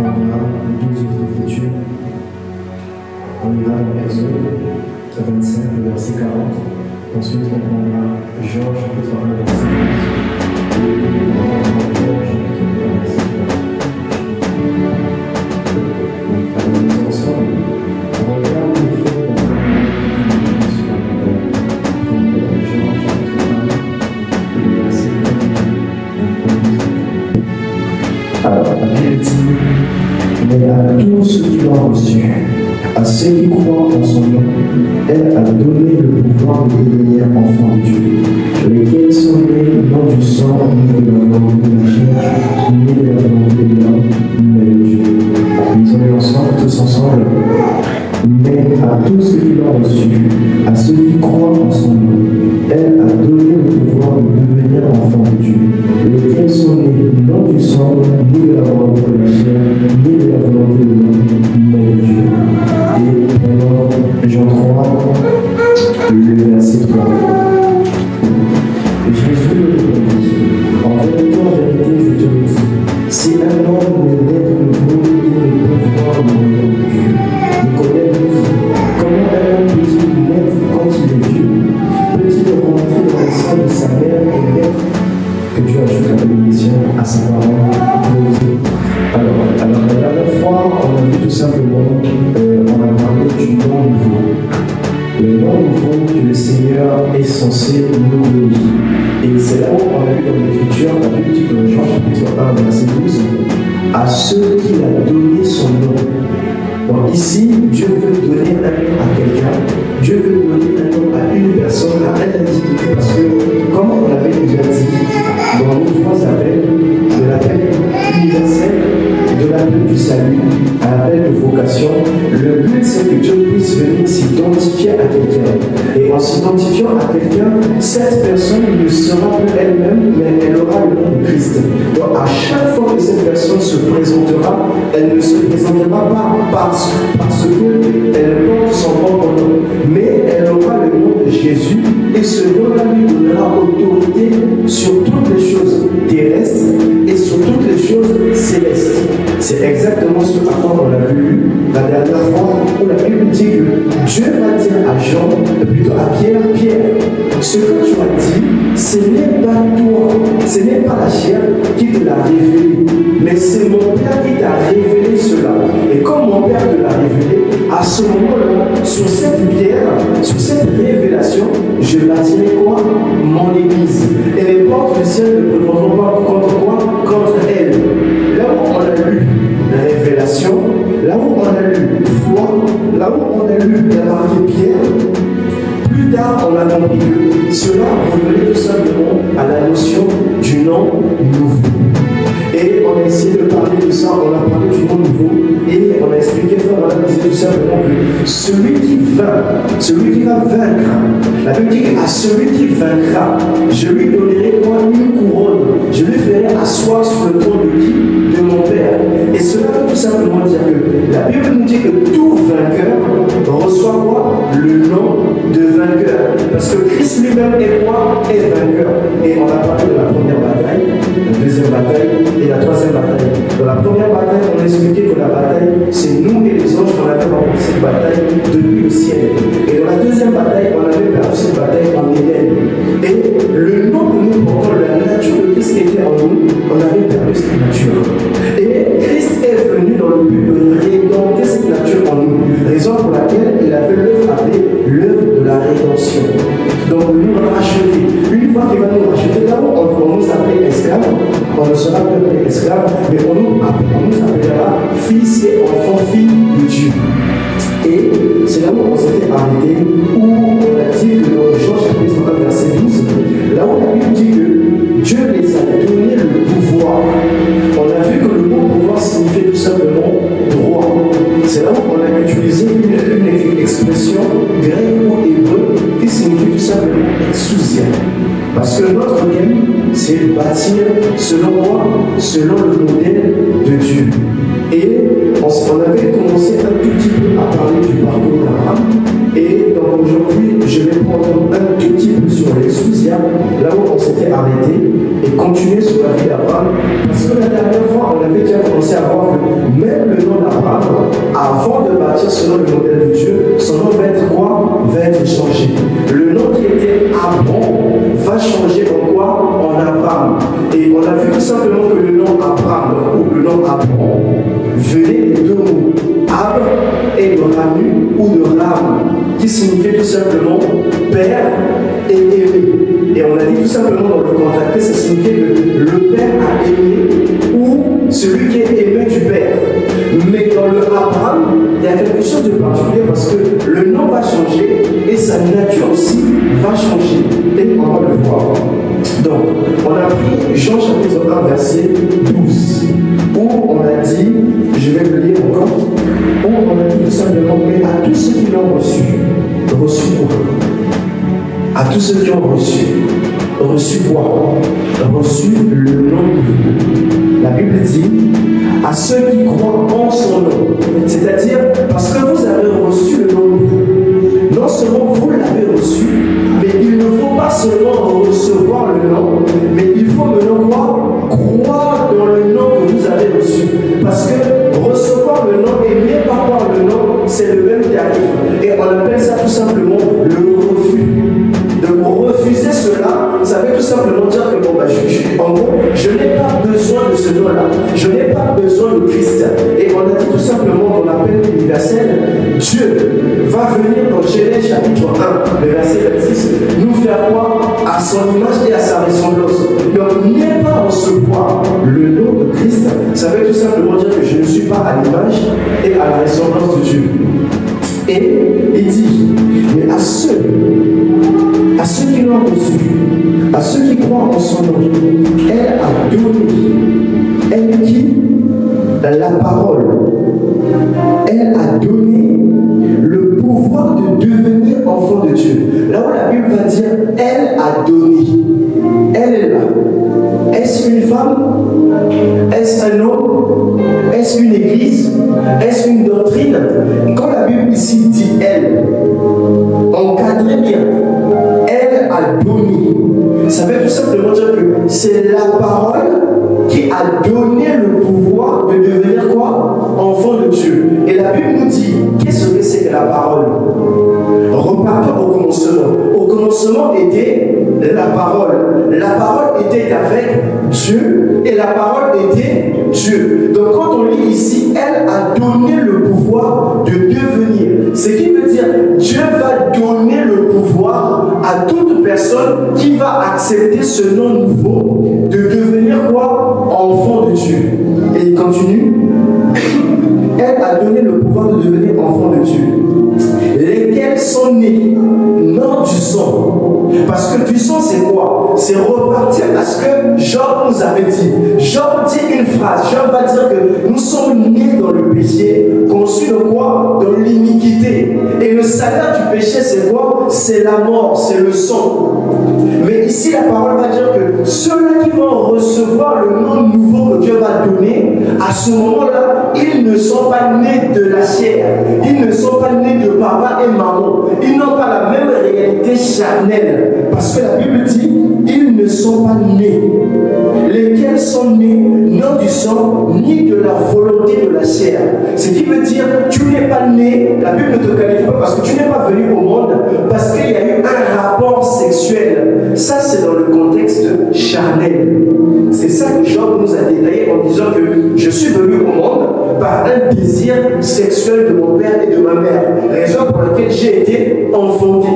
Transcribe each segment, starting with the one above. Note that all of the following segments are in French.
prendra deux autres écritures. On ira dans Exode 25, verset 40. Ensuite, on prendra Jean chapitre 1, verset 12. Et on prendra Jean chapitre 1, verset 40. Alors, nous ensemble, on regarde les faits dans Jean chapitre 1, verset 40. Alors, la Bible dit, mais à tous ceux qui l'ont reçu, à ceux qui croient en son nom, elle a donné le pouvoir de devenir enfants de Dieu, lesquels sont nés non du sang, ni de la volonté de la chair, ni de la volonté de l'homme, mais de Dieu. Lisons ensemble, tous ensemble. Mais à tous ceux qui l'ont reçu, à ceux qui croient en son nom, elle a donné le pouvoir de devenir enfants de Dieu, lesquels sont nés non du sang, ni de la volonté de la chair, ni de la volonté de l'homme, mais de Dieu. Et maintenant, Jean 3, le verset 3. Jésus lui dit, en vérité, je te le dis, si un homme n'est né de nouveau, il ne peut voir le royaume de Dieu. Nicodème dit, comment un homme peut-il naître quand il est vieux? Peut-il rentrer dans le sein de sa mère et naître? Que Dieu ajoute la bénédiction à sa parole. Alors, la dernière fois, on a vu tout simplement, on a parlé du nom nouveau. Le nom nouveau que le Seigneur est censé nous donner. Et c'est là où on a vu dans l'Écriture, la Bible dit dans Jean chapitre 1, verset 12, à ceux qu'il a donné son nom. Donc ici, Dieu veut donner un nom à quelqu'un, Dieu veut donner un nom à une personne, à un individu, parce que, comme on l'avait déjà dit, dans nos trois appels, de l'appel universel, de l'appel du salut, à l'appel de vocation, le but c'est que Dieu puisse venir s'identifier à quelqu'un. Et en s'identifiant à quelqu'un, cette personne ne sera plus elle-même, mais elle aura le nom de Christ. Donc à chaque fois que cette personne se présentera, elle ne se présentera pas parce qu'elle porte son propre nom, mais elle aura le nom de Jésus, et ce nom-là lui donnera autorité sur toutes les choses terrestres et sur toutes les choses célestes. C'est exactement ce à quoi on a vu la dernière fois, où la Bible dit que Dieu va dire à Jean, plutôt à Pierre, ce que tu as dit, ce n'est pas toi, ce n'est pas la chair qui te l'a révélé, mais c'est mon Père qui t'a révélé cela. Et comme mon Père te l'a révélé, à ce moment-là, sur cette pierre, sur cette révélation, je bâtirai quoi? Mon église. Et les portes du ciel ne prévaudront pas contre quoi? Contre elle. Là où on a lu la révélation, là où on a lu foi, là où on a lu la marqué Pierre, plus tard on a compris que cela revenait tout simplement à la notion du nom nouveau. Et on a essayé de parler de ça, on a parlé du nom nouveau, et on a expliqué, on a dit tout simplement que celui qui va vaincre, la Bible dit qu'à celui qui vaincra, je lui donnerai moi une couronne, je lui ferai asseoir sur le trône de qui? De mon Père. Et cela veut tout simplement dire que la Bible nous dit que tout vainqueur reçoit quoi? Le nom de vainqueur. Parce que Christ lui-même est quoi? Est vainqueur. Et on a parlé de la première bataille, la deuxième bataille et la troisième bataille. Dans la première bataille, on a expliqué que la bataille, c'est nous et les anges qu'on avait remporté cette bataille depuis le ciel. Et dans la deuxième bataille, on avait perdu cette bataille en Éden. Et le nom que nous portons, la nature de Christ qui était en nous, on avait perdu cette nature. Et Christ est venu dans le but de rédempter cette nature en nous. Raison pour laquelle il avait l'œuvre appelée l'œuvre de la rédemption. Donc nous racheter. Une fois qu'il va nous racheter, d'abord on nous appelle esclaves. On ne sera plus appelé esclaves, mais on nous appellera fils et enfants, filles de Dieu. Et c'est là où on s'était arrêté, où on a dit que dans Jean chapitre 1, verset 12, là où la Bible dit que Dieu les a donné le pouvoir. On a vu que le mot pouvoir signifiait tout simplement droit. C'est là où on a utilisé une expression grecque ou hébreu qui signifie tout simplement exousia. Parce que notre thème, c'est bâtir selon quoi? Selon le modèle de Dieu. Et on avait commencé un tout petit peu à parler du parcours d'Abraham. Et donc aujourd'hui, je vais prendre un tout petit peu sur les sous enthousiasme là où on s'était arrêté et continuer sur la vie d'Abraham. Parce que la dernière fois, on avait déjà commencé à voir que même le nom d'Abraham, avant de bâtir selon le modèle de Dieu, son nom va être quoi? Va être changé. Le nom qui était Abram va changer en quoi? En Abraham. Et on a vu tout simplement que le nom Abraham ou le nom Abram venait des deux mots, Ab et de Ramu ou de Ram, qui signifie tout simplement père et aimé. Et on a dit tout simplement dans le contacté, ça signifie que le père a aimé ou celui qui est aimé du père. Mais dans le Abraham, il y a quelque chose de particulier parce que le nom va changer et sa nature aussi va changer. Et on va le voir. Donc, on a pris Jean chapitre 1, verset 12, où on a dit, je vais le lire encore, où on a dit tout simplement, mais à tous ceux qui l'ont reçu quoi? À tous ceux qui ont reçu quoi? Reçu le nom nouveau. La Bible dit, à ceux qui croient en son nom. C'est-à-dire, parce que vous avez reçu le nom nouveau. Non seulement vous l'avez reçu, mais il ne faut pas seulement recevoir le nom, mais il faut maintenant quoi? Croire dans le nom que vous avez reçu. Parce que recevoir le nom et ne pas croire le nom, c'est le même tarif. Et on appelle ça tout simplement le refus. De refuser cela, ça veut tout simplement dire que bon, en gros, je n'ai pas besoin de ce nom-là. Je n'ai pas besoin de Christ. Et on a dit tout simplement qu'on appelle universel. Dieu va venir dans Genèse chapitre 1, le verset 26, nous faire quoi? À son image et à sa ressemblance. Donc, n'est pas recevoir le nom de Christ, ça veut tout simplement dire que je ne suis pas à l'image et à la ressemblance de Dieu. Et il dit, mais à ceux qui l'ont reçu, à ceux qui croient en son nom, elle a donné, elle qui, la parole, elle a donné le pouvoir de devenir enfant de Dieu. Là où la Bible va dire, elle a donné, elle est là. Est-ce une femme? Est-ce un homme? Est-ce une église? Est-ce une doctrine? Quand la Bible ici dit elle, encadrez bien, elle a donné. Ça veut tout simplement dire que c'est la parole qui a donné le pouvoir de devenir quoi? Enfant de Dieu. Et la Bible nous dit, qu'est-ce que c'est que la parole? Repartons au commencement. Au commencement était la parole. La parole était avec Dieu et la parole était Dieu. Donc quand on lit ici, elle a donné le pouvoir de devenir. Ce qui veut dire, Dieu va donner le pouvoir à toute personne qui va accepter ce nom nouveau de devenir quoi? Enfant de Dieu. Et il continue. Elle a donné le pouvoir de devenir enfant de Dieu. Lesquels sont nés, non du sang. Parce que du sang, c'est quoi? C'est repartir à ce que Job nous avait dit. Job dit une phrase. Job va dire que nous sommes nés dans le péché, conçus de quoi? Dans l'iniquité. Et le salaire du péché, c'est quoi? C'est la mort, c'est le sang. Mais ici, la parole va dire que ceux-là qui vont recevoir le nom nouveau que Dieu va donner, à ce moment-là, ils ne sont pas nés de la chair. Ils ne sont pas nés de papa et maman. Ils n'ont pas la même réalité charnelle. Parce que la Bible dit, ils ne sont pas nés. Lesquels sont nés, non du sang, ni de la volonté de la chair. Ce qui veut dire, tu n'es pas né, la Bible ne te qualifie pas parce que tu n'es pas venu au monde, parce qu'il y a eu un rapport sexuel. Ça, c'est dans le contexte charnel. C'est ça que Job nous a détaillé en disant que je suis venu au monde par un désir sexuel de mon père et de ma mère, raison pour laquelle j'ai été enfanté.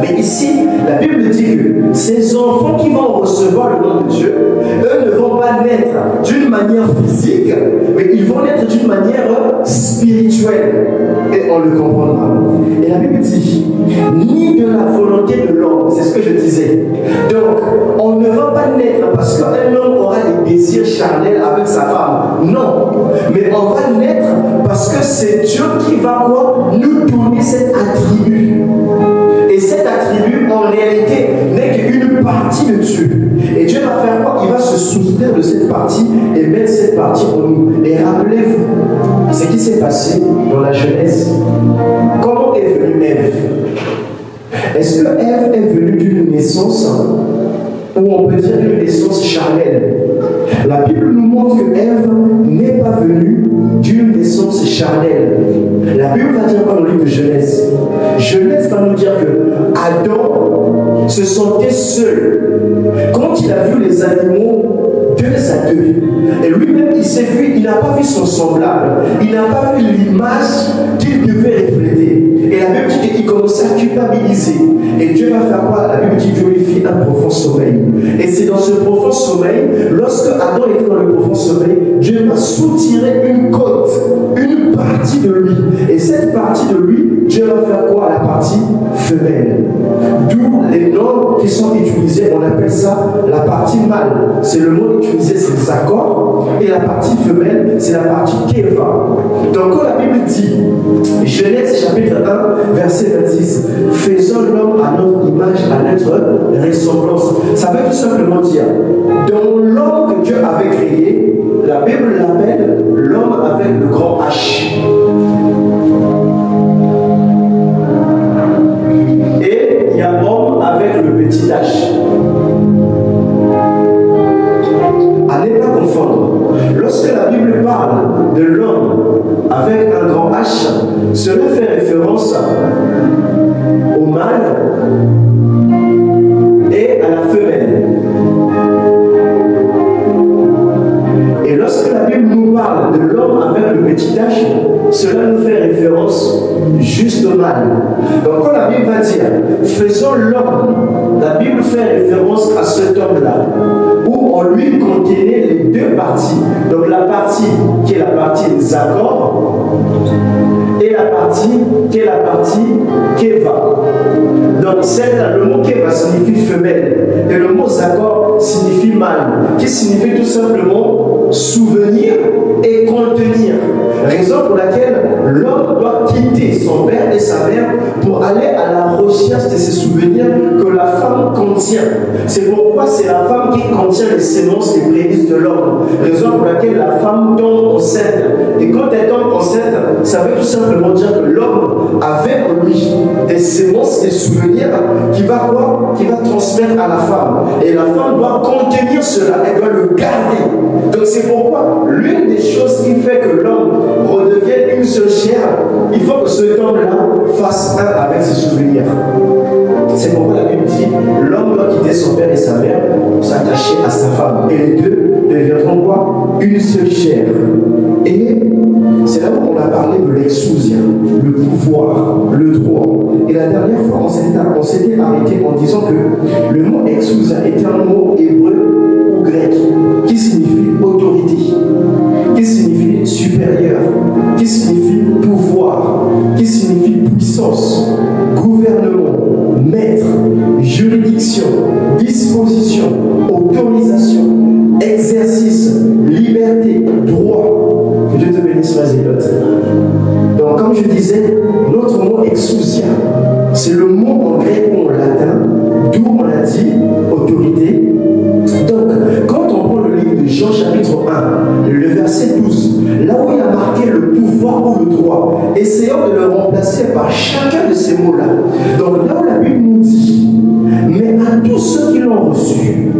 Mais ici, la Bible dit que ces enfants qui vont recevoir le nom de Dieu, eux ne vont pas naître d'une manière physique, mais ils vont naître d'une manière spirituelle. Et on le comprendra. Et la Bible dit, ni de la volonté de l'homme, c'est ce que je disais. Donc, on ne va pas naître parce qu'un homme aura des désirs charnels avec sa femme. Non. Mais on va naître parce que c'est Dieu qui va quoi? Nous donner cet attribut. Et cet attribut, en réalité, n'est qu'une partie de Dieu. Et Dieu va faire quoi? Il va se soustraire de cette partie et mettre cette partie en nous. Et rappelez-vous ce qui s'est passé dans la Genèse. Comment est venue Ève? Est-ce que Ève est venue d'une naissance, ou on peut dire une naissance charnelle? La Bible nous montre que Ève n'est pas venue d'une naissance charnelle. La Bible va dire dans le livre de Genèse. Genèse va nous dire que Adam se sentait seul. Quand il a vu les animaux deux à deux, et lui-même il s'est vu, il n'a pas vu son semblable, il n'a pas vu l'image qu'il devait refléter. Et la Bible dit qu'il commençait à culpabiliser. Et Dieu va faire quoi? La Bible dit que Dieu lui fit un profond sommeil. Et c'est dans ce profond sommeil, lorsque Adam était dans le profond sommeil, Dieu va soutiré une côte, une partie de lui. Et cette partie de lui, Dieu va faire quoi? La partie femelle. D'où les noms qui sont utilisés, on appelle ça la partie mâle. C'est le mot utilisé, c'est Zakor. Et la partie femelle, c'est la partie Keva. Donc quand la Bible dit, Genèse chapitre 1, verset 26, faisons l'homme à notre image, à notre ressemblance. Ça veut tout simplement dire, dans l'homme que Dieu avait créé, la Bible l'appelle l'homme avec le grand H. Et il y a homme avec le petit H. À ne pas confondre. Lorsque la Bible parle de l'homme avec un grand H, cela fait référence au mâle et à la femelle. Et lorsque la Bible nous parle de l'homme avec le petit H, cela nous fait référence juste au mâle. Donc quand la Bible va dire faisons l'homme, la Bible fait référence à cet homme-là, où on lui contenait les deux parties. Donc la partie qui est la partie des accords et la partie qui est la partie Keva. Donc celle-là, le mot Keva signifie femelle et le mot Zakor signifie mâle, qui signifie tout simplement souvenir et contenir. Raison pour laquelle l'homme doit quitter son père et sa mère pour aller à la recherche de ces souvenirs que la femme contient. C'est pourquoi c'est la femme qui contient les sémences, les prémices de l'homme. Raison pour laquelle la femme tombe enceinte. Et quand elle tombe enceinte, ça veut tout simplement dire que l'homme avait en lui des sémences, des souvenirs qui va quoi? Qui va transmettre à la femme. Et la femme doit contenir cela, elle doit le garder. Donc c'est pourquoi l'une des choses qui fait que l'homme redevienne une seule chair, il faut que cet homme-là fasse un avec ses souvenirs. C'est pourquoi la Bible dit l'homme doit quitter son père et sa mère pour s'attacher à sa femme. Et les deux deviendront quoi? Une seule chair. Et c'est là où on a parlé de l'exousia, le pouvoir, le droit. Et la dernière fois, on s'était arrêté en disant que le mot exousia est un mot hébreu ou grec qui signifie autorité, qui signifie supérieur, qui signifie pouvoir, qui signifie puissance, gouvernement, maître, juridiction, disposition, autorisation, exercice, liberté, droit. Que Dieu te bénisse, Mazélote. Donc, comme je disais, notre mot exousia, c'est le mot en grec ou en latin, d'où on a dit autorité. Donc, quand on prend le livre de Jean chapitre 1, le verset 12, là où il a marqué le pouvoir ou le droit, essayons de le remplacer par chacun de ces mots-là. Donc, là où la Bible nous dit, mais à tous ceux qui l'ont reçu,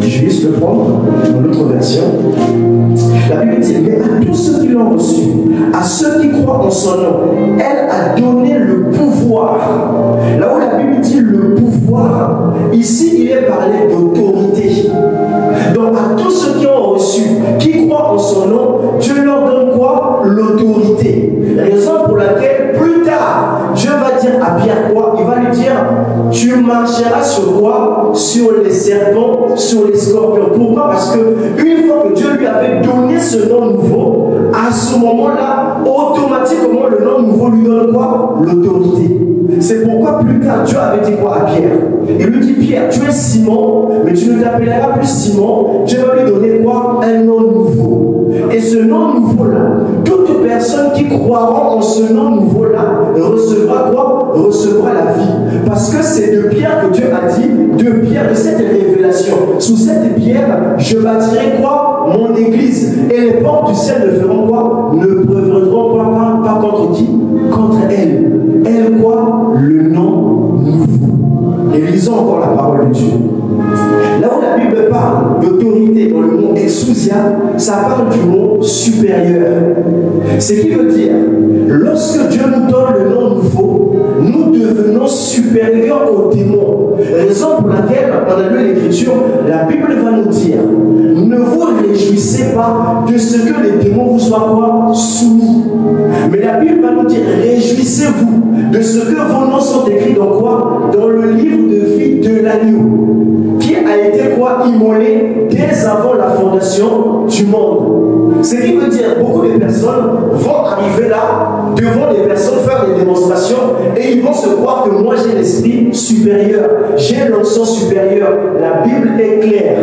je vais juste le prendre dans l'autre version. La Bible dit, mais à tous ceux qui l'ont reçu, à ceux qui croient en son nom, elle a donné le pouvoir. Là où la Bible dit le pouvoir, ici il est parlé d'autorité. Donc à tous ceux qui ont reçu, qui croient en son nom, Dieu leur donne quoi? L'autorité. Raison pour laquelle plus tard, Dieu va dire à Pierre quoi? Il va lui dire, tu marcheras sur quoi? Sur les serpents, sur les scorpions. Pourquoi? Parce que une fois que Dieu lui avait donné ce nom nouveau, à ce moment-là, automatiquement le nom nouveau lui donne quoi? L'autorité. C'est pourquoi plus tard Dieu avait dit quoi à Pierre? Il lui dit, Pierre, tu es Simon, mais tu ne t'appelleras plus Simon. Dieu va lui donner quoi? Un nom nouveau. Et ce nom nouveau-là, toute personne qui croira en ce nom nouveau-là recevra quoi? Recevra la vie. Parce que c'est de pierre que Dieu a dit, de pierre, de cette révélation. Sous cette pierre, je bâtirai quoi? Mon église. Et les portes du ciel ne feront quoi? Ne prévaudront pas contre qui? Contre elle. Elle quoi? Le nom nouveau. Et lisons encore la parole de Dieu. Là où la Bible parle d'autorité dans le mot exousia, ça parle du mot supérieur. Ce qui veut dire, lorsque Dieu nous donne le nom nouveau, nous devenons supérieurs aux démons. Raison pour laquelle, on a lu l'Écriture, la Bible va nous dire, ne vous réjouissez pas de ce que les démons vous soient quoi? Soumis. Mais la Bible va nous dire, réjouissez-vous de ce que vos noms sont écrits dans quoi? Dans le livre de vie de l'agneau, qui a été quoi? Immolé dès avant la fondation du monde. Ce qui veut dire, beaucoup de personnes vont arriver là, devant des personnes, faire des démonstrations, et ils vont se croire que moi j'ai l'esprit supérieur, j'ai l'onction supérieure. La Bible est claire.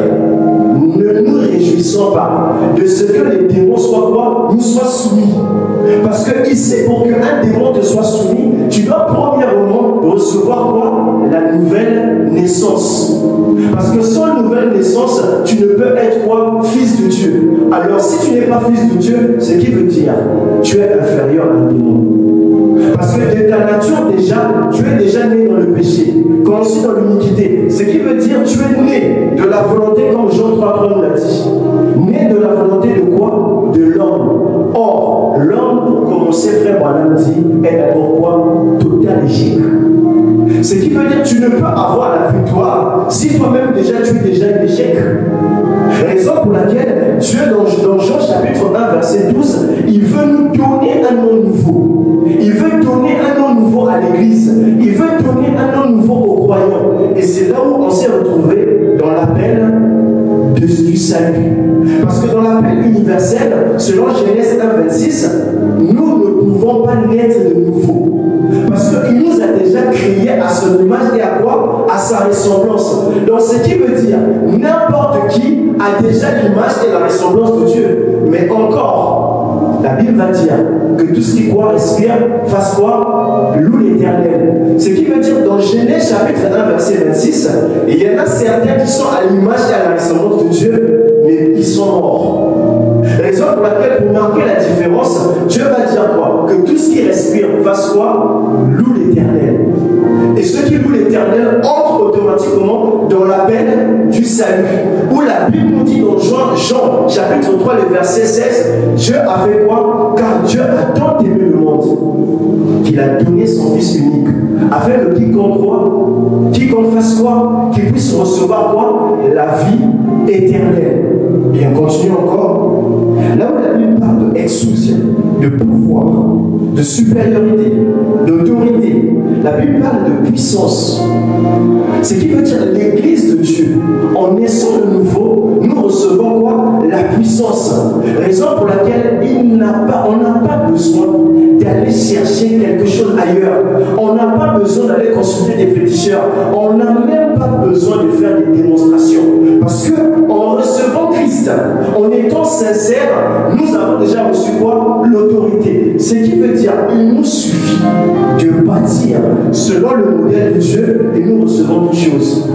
Ne nous réjouissons pas de ce que les démons soient quoi? Nous soient soumis. Parce que ici, pour qu'un démon te soit soumis, tu dois premièrement recevoir quoi? La nouvelle naissance. Parce que sans nouvelle naissance, tu ne peux être quoi? Fils de Dieu. Alors si tu n'es pas fils de Dieu, ce qui veut dire, tu es inférieur à un démon. Parce que de ta nature déjà, tu es déjà né dans le péché, commencé dans l'iniquité. Ce qui veut dire, tu es né de la volonté, comme Jean 3 nous l'a dit. Né de la volonté de quoi? De l'homme. Or, l'homme, pour commencer, frère Branham dit, est d'abord quoi? Total échec. Ce qui veut dire, tu ne peux avoir la victoire si toi-même déjà tu es déjà un échec. Raison pour laquelle Dieu, dans Jean chapitre 1, verset 12, il veut nous donner un nom nouveau. Il veut donner un nom nouveau à l'Église. Il veut donner un nom nouveau aux croyants. Et c'est là où on s'est retrouvé dans l'appel du salut. Parce que dans l'appel universel, selon Genèse 1, 26, nous ne pouvons pas naître de nouveau. Parce qu'il nous a déjà créés à son image et à quoi? À sa ressemblance. Donc ce qui veut dire, n'importe qui a déjà l'image et la ressemblance de Dieu. Mais encore, la Bible va dire que tout ce qui croit, respire, fasse quoi? Loue l'Éternel. Ce qui veut dire, dans Genèse chapitre 1, verset 26, il y en a certains qui sont à l'image et à la ressemblance de Dieu, mais ils sont morts. Raison pour laquelle, pour marquer la différence, Dieu va dire quoi? Que tout ce qui respire fasse quoi? Loue l'Éternel. Et ceux qui louent l'Éternel entrent automatiquement dans l'appel du salut. Où la Bible nous dit dans Jean chapitre 3, le verset 16, Dieu a fait quoi? Car Dieu a tant aimé le monde qu'il a donné son Fils unique, afin que quiconque croit, quiconque fasse quoi? Qu'il puisse recevoir quoi? La vie éternelle. Et on continue encore. Là où la Bible parle d'exousia, de pouvoir, de supériorité, d'autorité, la Bible parle de puissance. Ce qui veut dire l'Église de Dieu, en naissant de nouveau, nous recevons quoi? La puissance. Raison pour laquelle on n'a pas besoin d'aller chercher quelque chose ailleurs. On n'a pas besoin d'aller consulter des féticheurs. On n'a même pas besoin de faire des démonstrations. Parce que en recevant Christ, en étant sincère, nous avons déjà reçu quoi? L'autorité. Ce qui veut dire qu'il nous suffit de bâtir selon le modèle de Dieu et nous recevons toutes choses.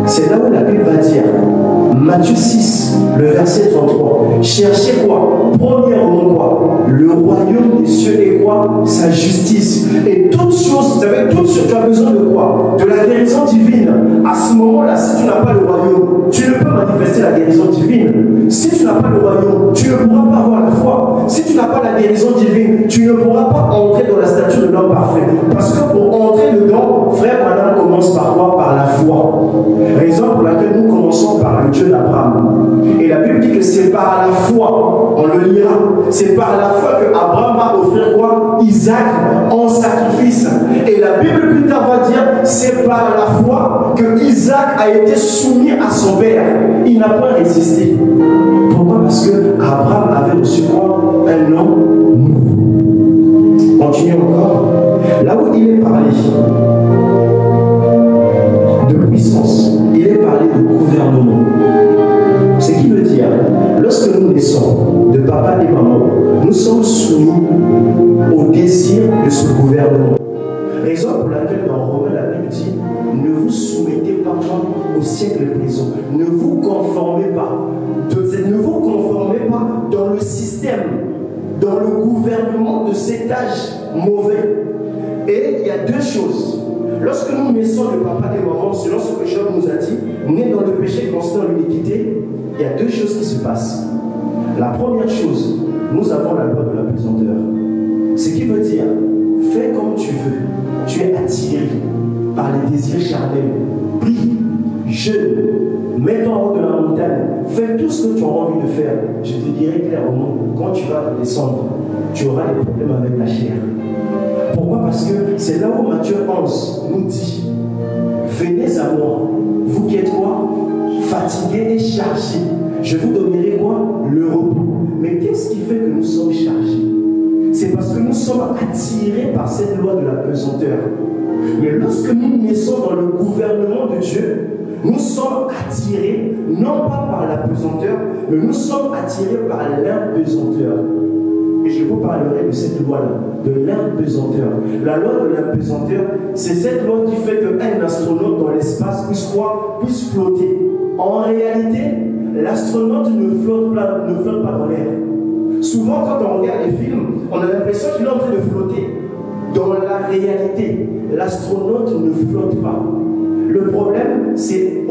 C'est là où la Bible va dire, Matthieu 6, le verset 33, cherchez quoi? Premièrement quoi? Le royaume des cieux et quoi? Sa justice. Et toutes choses, vous savez, toutes choses, tu as besoin de quoi? De la guérison divine. À ce moment-là, si tu n'as pas le royaume, tu ne peux manifester la guérison divine. Si tu n'as pas le royaume, tu ne pourras pas avoir la foi. Si tu n'as pas la guérison divine, tu ne pourras pas entrer dans la stature de l'homme parfait. Parce que pour entrer dedans, frère, madame, commence par quoi? Par la foi. Raison pour laquelle nous commençons par le Dieu d'Abraham. Et la Bible dit que c'est par la foi, on le lira, c'est par la foi que Abraham va offrir quoi? Isaac en sacrifice. Et la Bible plus tard va dire, c'est par la foi que Isaac a été soumis à son père. Il n'a pas résisté. Pourquoi? Parce que Abraham avait reçu quoi? Un nom nouveau. Continuons encore. Là où il est parlé de puissance, il est parlé de gouvernement. Ce qui veut dire, lorsque nous naissons, sommes soumis au désir de ce gouvernement. Raison pour laquelle dans Romains, la Bible dit, ne vous soumettez pas au siècle présent. Ne vous conformez pas. Ne vous conformez pas dans le système, dans le gouvernement de cet âge mauvais. Et il y a deux choses. Lorsque nous naissons de papa et maman, selon ce que Job nous a dit, nés dans le péché constant et l'iniquité, il y a deux choses qui se passent. La première chose, nous avons la loi de la pesanteur. Ce qui veut dire, fais comme tu veux. Tu es attiré par les désirs charnels. Prie, jeûne, mets-toi en haut de la montagne, fais tout ce que tu as envie de faire. Je te dirai clairement, quand tu vas descendre, tu auras des problèmes avec la chair. Pourquoi? Parce que c'est là où Matthieu 11 nous dit, venez à moi, vous qui êtes quoi? Fatigués et chargés. Je vous donnerai quoi? Le repos. Mais qu'est-ce qui fait que nous sommes chargés? C'est parce que nous sommes attirés par cette loi de la pesanteur. Mais lorsque nous naissons dans le gouvernement de Dieu, nous sommes attirés, non pas par la pesanteur, mais nous sommes attirés par l'impesanteur. Et je vous parlerai de cette loi-là, de l'impesanteur. La loi de l'impesanteur, c'est cette loi qui fait qu'un astronaute dans l'espace puisse flotter. En réalité, l'astronaute ne flotte pas dans l'air. Souvent, quand on regarde les films, on a l'impression qu'il est en train de flotter. Dans la réalité, l'astronaute ne flotte pas. Le problème, c'est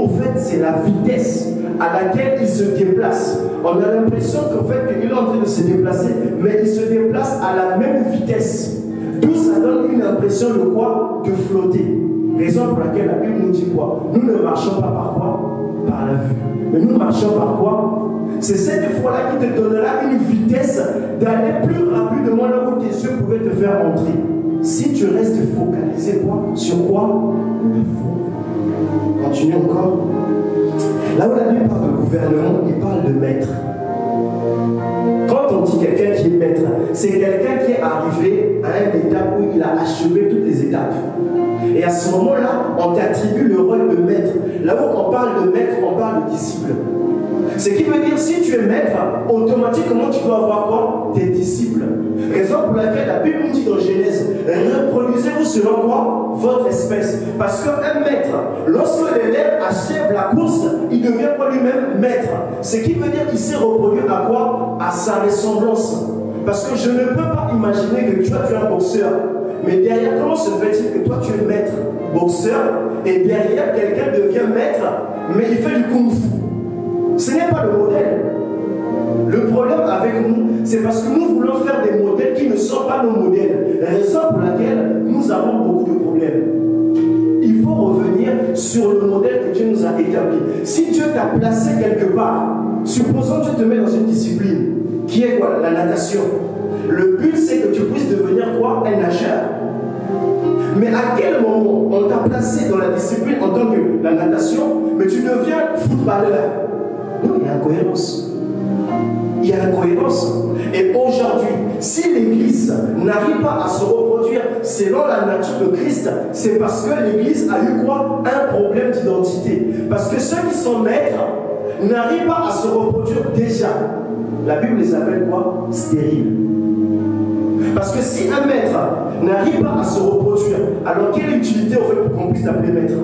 la vitesse à laquelle il se déplace. On a l'impression qu'en fait, qu'il est en train de se déplacer, mais il se déplace à la même vitesse. D'où ça donne une impression de quoi? De flotter. Raison pour laquelle la Bible nous dit quoi? Nous ne marchons pas par quoi? Par la vue. Mais nous marchons par quoi? C'est cette foi-là qui te donnera une vitesse d'aller plus rapidement là où tes yeux pouvaient te faire entrer. Si tu restes focalisé quoi? Sur quoi? La foi. Continue encore. Là où la Bible parle de gouvernement, il parle de maître. Quand on dit quelqu'un qui est maître, c'est quelqu'un qui est arrivé à une étape où il a achevé toutes les étapes. Et à ce moment-là, on t'attribue le rôle de maître. Là où on parle de maître, on parle de disciple. Ce qui veut dire, si tu es maître, automatiquement tu dois avoir quoi? Tes disciples. Raison pour laquelle la Bible nous dit dans Genèse, reproduisez-vous selon quoi? Votre espèce. Parce qu'un maître, lorsque l'élève achève la course, il devient quoi lui-même? Maître. Ce qui veut dire qu'il s'est reproduit à quoi? À sa ressemblance. Parce que je ne peux pas imaginer que tu es un boxeur. Mais derrière, comment se fait-il que toi tu es maître, boxeur, et derrière quelqu'un devient maître, mais il fait du kung-fu? Ce n'est pas le modèle. Le problème avec nous, c'est parce que nous voulons faire des modèles qui ne sont pas nos modèles. Raison pour laquelle nous avons beaucoup de problèmes. Il faut revenir sur le modèle que Dieu nous a établi. Si Dieu t'a placé quelque part, supposons que tu te mets dans une discipline, qui est quoi? La natation. Le but, c'est que tu puisses devenir quoi? Un nageur. Mais à quel moment on t'a placé dans la discipline en tant que la natation, mais tu deviens footballeur? Non, il y a incohérence. Il y a incohérence. Et aujourd'hui, si l'Église n'arrive pas à se reproduire selon la nature de Christ, c'est parce que l'Église a eu quoi? Un problème d'identité. Parce que ceux qui sont maîtres n'arrivent pas à se reproduire déjà. La Bible les appelle quoi? Stériles. Parce que si un maître n'arrive pas à se reproduire, alors quelle utilité on fait pour qu'on puisse l'appeler maître?